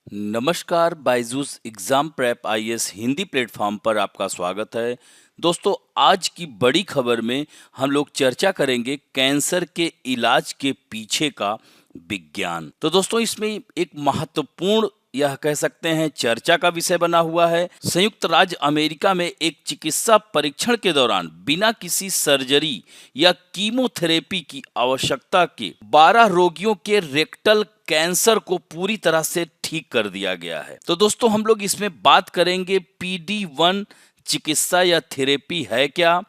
नमस्कार, Byju's exam prep IAS Hindi platform पर आपका स्वागत है। दोस्तों, आज की बड़ी खबर में हम लोग चर्चा करेंगे कैंसर के इलाज के पीछे का विज्ञान। तो दोस्तों, इसमें एक महत्वपूर्ण यह कह सकते हैं चर्चा का विषय बना हुआ है। संयुक्त राज्य अमेरिका में एक चिकित्सा परीक्षण के दौरान बिना किसी सर्जरी या कीमोथेरेपी की आवश्यकता के 12 रोगियों के रेक्टल कैंसर को पूरी तरह से ठीक कर दिया गया है। तो दोस्तों, हम लोग इसमें बात करेंगे PD-1 चिकित्सा या थेरेपी है क्या,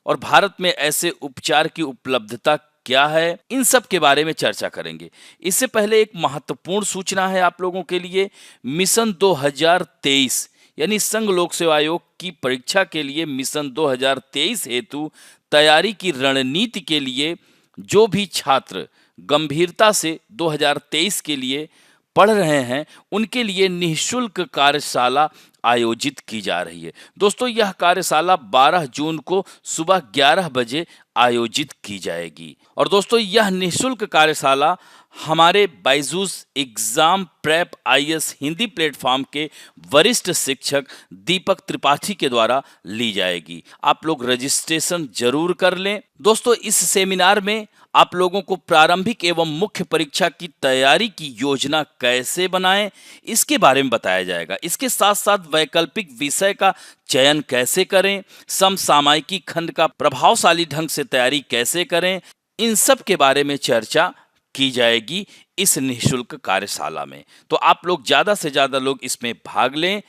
और भारत में ऐसे उपचार की उपलब्धता क्या है, इन सब के बारे में चर्चा करेंगे। इससे पहले एक महत्वपूर्ण सूचना है आप लोगों के लिए। मिशन 2023 यानी संघ लोक सेवा आयोग की परीक्षा के लिए मिशन 2023 हेतु तैयारी की रणनीति के लिए जो भी छात्र गंभीरता से 2023 के लिए पढ़ रहे हैं, उनके लिए निःशुल्क कार्यशाला आयोजित की जा रही है। दोस्तों, यह कार्यशाला 12 जून को सुबह 11 बजे आयोजित की जाएगी। और दोस्तों, यह निःशुल्क कार्यशाला हमारे Byju's exam prep IAS Hindi platform के वरिष्ठ शिक्षक दीपक त्रिपाठी के द्वारा ली जाएगी। आप लोग रजिस्ट्रेशन जरूर कर लें। दोस्तों, इस सेमिनार में आप लोगों को प्रारंभिक एवं मुख्य परीक्षा की तैयारी की योजना कैसे बनाएं, इसके बारे में बताया जाएगा। इसके साथ साथ वैकल्पिक विषय का चयन कैसे करें, समसामयिकी खंड का प्रभावशाली ढंग से तैयारी कैसे करें, इन सब के बारे में चर्चा की जाएगी इस निःशुल्क कार्यशाला में। तो आप लोग ज़्यादा से ज़्यादा लोग इसमें भाग लें।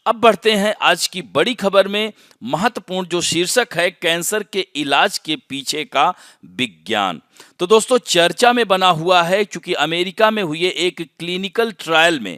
अब बढ़ते हैं आज की बड़ी खबर में। महत्वपूर्ण जो शीर्षक है कैंसर के इलाज के पीछे का विज्ञान। तो दोस्तों, चर्चा में बना हुआ है क्योंकि अमेरिका में हुए एक क्लिनिकल ट्रायल में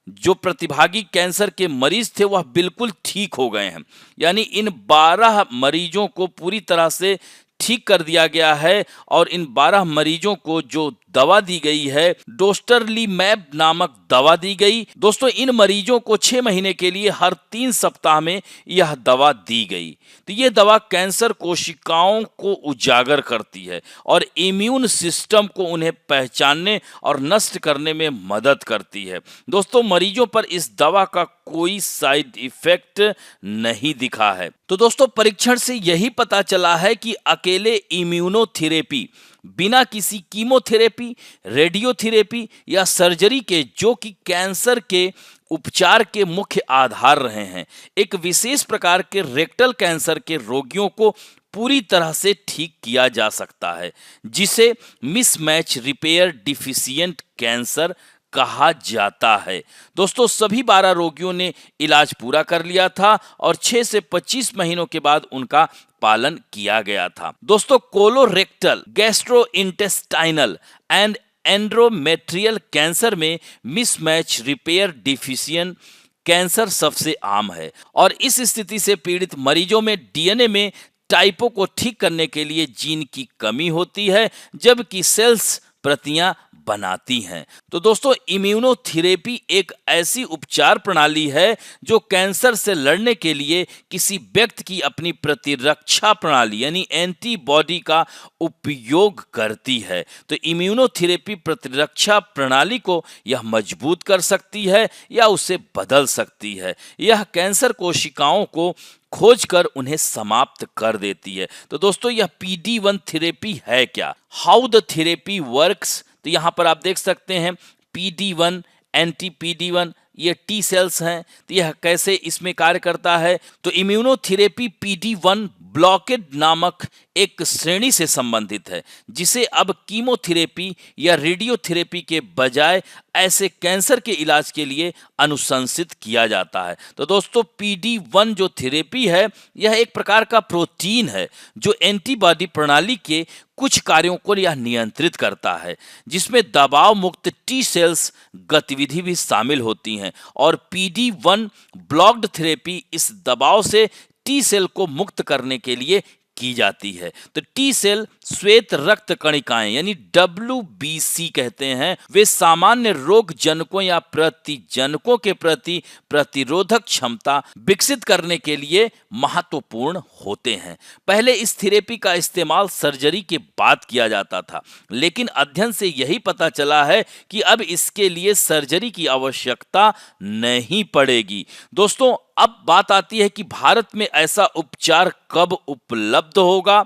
जो प्रतिभागी कैंसर के मरीज थे वह बिल्कुल ठीक हो गए हैं। यानी इन 12 मरीजों को पूरी तरह से ठीक कर दिया गया है। और इन 12 मरीजों को जो दवा दी गई है, डोस्टरलीमैब नामक दवा दी गई। दोस्तों, इन मरीजों को 6 महीने के लिए हर 3 सप्ताह में यह दवा दी गई। तो ये दवा कैंसर कोशिकाओं को उजागर करती है और इम्यून सिस्टम को उन्हें पहचानने और नष्ट करने में मदद करती है। दोस्तों, मरीजों पर इस दवा का कोई साइड इफेक्ट नहीं दिखा है। तो दोस्तों, परीक्षण से यही पता चला है कि अकेले इम्यूनोथेरेपी बिना किसी कीमोथेरेपी, रेडियोथेरेपी या सर्जरी के, जो कि कैंसर के उपचार के मुख्य आधार रहे हैं, एक विशेष प्रकार के रेक्टल कैंसर के रोगियों को पूरी तरह से ठीक किया जा सकता है, जिसे मिसमैच रिपेयर डिफिशिएंट कैंसर कहा जाता है। दोस्तों, सभी 12 रोगियों ने इलाज पूरा कर लिया था और 6 से 25 महीनों के बाद उनका पालन किया गया था। दोस्तों, कोलोरेक्टल, गैस्ट्रोइंटेस्टाइनल एंड एंड्रोमेट्रियल कैंसर में मिसमैच रिपेयर डिफिशिएंट कैंसर सबसे आम है और इस स्थिति से पीड़ित मरीजों में डीएनए में टाइपों को ठीक करने के लिए जीन की कमी होती है, जबकि सेल्स प्रतियां बनाती हैं। तो दोस्तों, इम्यूनोथेरेपी एक ऐसी उपचार प्रणाली है जो कैंसर से लड़ने के लिए किसी व्यक्ति की अपनी प्रतिरक्षा प्रणाली यानी एंटीबॉडी का उपयोग करती है। तो इम्यूनोथेरेपी प्रतिरक्षा प्रणाली को यह मजबूत कर सकती है या उसे बदल सकती है। यह कैंसर कोशिकाओं को खोजकर उन्हें समाप्त कर देती है। तो दोस्तों, यह PD-1 थेरेपी है क्या? How the therapy works? तो यहाँ पर आप देख सकते हैं PD-1, एंटी PD-1, ये टी सेल्स हैं। तो यह कैसे इसमें कार्य करता है? तो इम्यूनोथेरेपी PD-1 ब्लॉकेड नामक एक श्रेणी से संबंधित है, जिसे अब कीमोथेरेपी या रेडियोथेरेपी के बजाय ऐसे कैंसर के इलाज के लिए अनुशंसित किया जाता है। तो दोस्तों, PD-1 जो थेरेपी है, यह एक प्रकार का प्रोटीन है जो एंटीबॉडी प्रणाली के कुछ कार्यों को यह नियंत्रित करता है, जिसमें दबाव मुक्त टी सेल्स गतिविधि भी शामिल होती हैं। और PD-1 ब्लॉक्ड थेरेपी इस दबाव से टी सेल को मुक्त करने के लिए की जाती है। तो टी सेल श्वेत रक्त कणिकाएं यानी WBC कहते हैं, वे सामान्य रोग जनकों या प्रतिजनकों के प्रति प्रतिरोधक क्षमता विकसित करने के लिए महत्वपूर्ण होते हैं। पहले इस थेरेपी का इस्तेमाल सर्जरी के बाद किया जाता था, लेकिन अध्ययन से यही पता चला है कि अब इसके लिए सर्जरी की आवश्यकता नहीं पड़ेगी। दोस्तों, अब बात आती है कि भारत में ऐसा उपचार कब उपलब्ध होगा।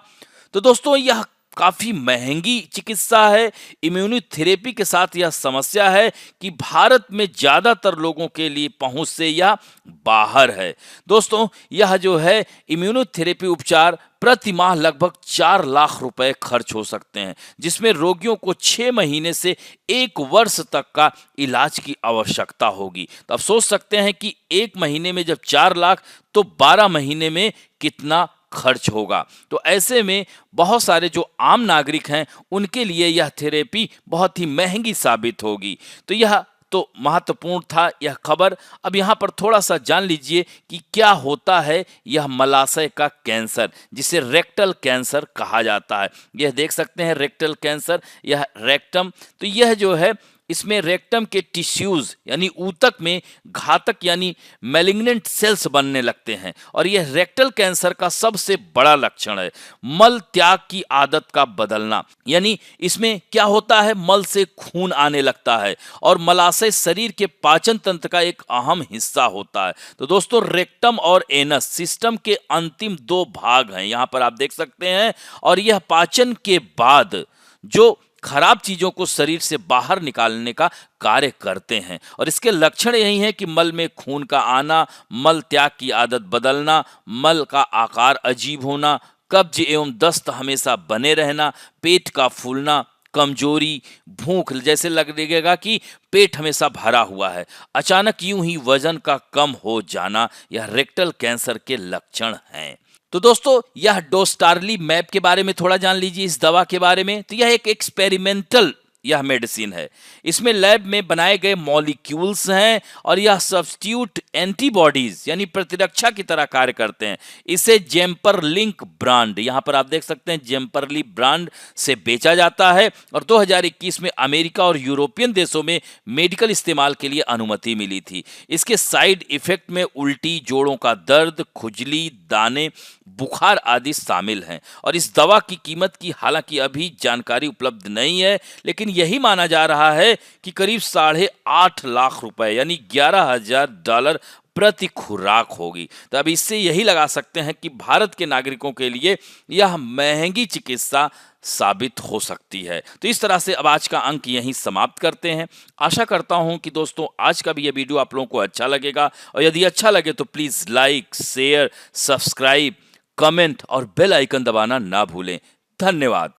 तो दोस्तों, यह काफी महंगी चिकित्सा है। इम्यूनोथेरेपी के साथ यह समस्या है कि भारत में ज्यादातर लोगों के लिए पहुंच से यह बाहर है। दोस्तों, यह जो है इम्यूनोथेरेपी उपचार प्रति माह लगभग 4 लाख रुपए खर्च हो सकते हैं, जिसमें रोगियों को 6 महीने से 1 वर्ष तक का इलाज की आवश्यकता होगी। तो आप सोच सकते हैं कि 1 महीने में जब 4 लाख तो 12 महीने में कितना खर्च होगा। तो ऐसे में बहुत सारे जो आम नागरिक हैं उनके लिए यह थेरेपी बहुत ही महंगी साबित होगी। तो यह तो महत्वपूर्ण था यह खबर। अब यहाँ पर थोड़ा सा जान लीजिए कि क्या होता है यह मलाशय का कैंसर, जिसे रेक्टल कैंसर कहा जाता है। यह देख सकते हैं रेक्टल कैंसर, यह रेक्टम। तो यह जो है इसमें रेक्टम के टिश्यूज यानी ऊतक में घातक यानी मैलिग्नेंट सेल्स बनने लगते हैं, और यह रेक्टल कैंसर का सबसे बड़ा लक्षण है। मल त्याग की आदत का बदलना, यानी इसमें क्या होता है, मल से खून आने लगता है और मलाशय शरीर के पाचन तंत्र का एक अहम हिस्सा होता है। तो दोस्तों, रेक्टम और एनस सिस्टम के अंतिम 2 भाग हैं, यहां पर आप देख सकते हैं, और यह पाचन के बाद जो खराब चीजों को शरीर से बाहर निकालने का कार्य करते हैं। और इसके लक्षण यही हैं कि मल में खून का आना, मल त्याग की आदत बदलना, मल का आकार अजीब होना, कब्ज एवं दस्त हमेशा बने रहना, पेट का फूलना, कमजोरी, भूख, जैसे लगेगा कि पेट हमेशा भरा हुआ है, अचानक यूं ही वजन का कम हो जाना, यह रेक्टल कैंसर के लक्षण हैं। तो दोस्तों, यह डोस्टारली मैप के बारे में थोड़ा जान लीजिए, इस दवा के बारे में। तो यह एक एक्सपेरिमेंटल यह मेडिसिन है। इसमें लैब में बनाए गए मॉलिक्यूल्स हैं और यह सब्स्टिट्यूट एंटीबॉडीज यानी प्रतिरक्षा की तरह कार्य करते हैं। इसे जेम्परलिंक ब्रांड, यहां पर आप देख सकते हैं जेम्परली ब्रांड से बेचा जाता है, और 2021 में अमेरिका और यूरोपियन देशों में मेडिकल इस्तेमाल के लिए अनुमति मिली थी। इसके साइड इफेक्ट में उल्टी, जोड़ों का दर्द, खुजली, दाने, बुखार आदि शामिल हैं। और इस दवा की कीमत की हालांकि अभी जानकारी उपलब्ध नहीं है, लेकिन यही माना जा रहा है कि करीब 8.5 लाख रुपए यानी $11,000 प्रति खुराक होगी। तो अब इससे यही लगा सकते हैं कि भारत के नागरिकों के लिए यह महंगी चिकित्सा साबित हो सकती है। तो इस तरह से अब आज का अंक यहीं समाप्त करते हैं। आशा करता हूं कि दोस्तों आज का भी यह वीडियो आप लोगों को अच्छा लगेगा, और यदि अच्छा लगे तो please like, share, subscribe, comment और बेल आइकन दबाना ना भूलें। धन्यवाद।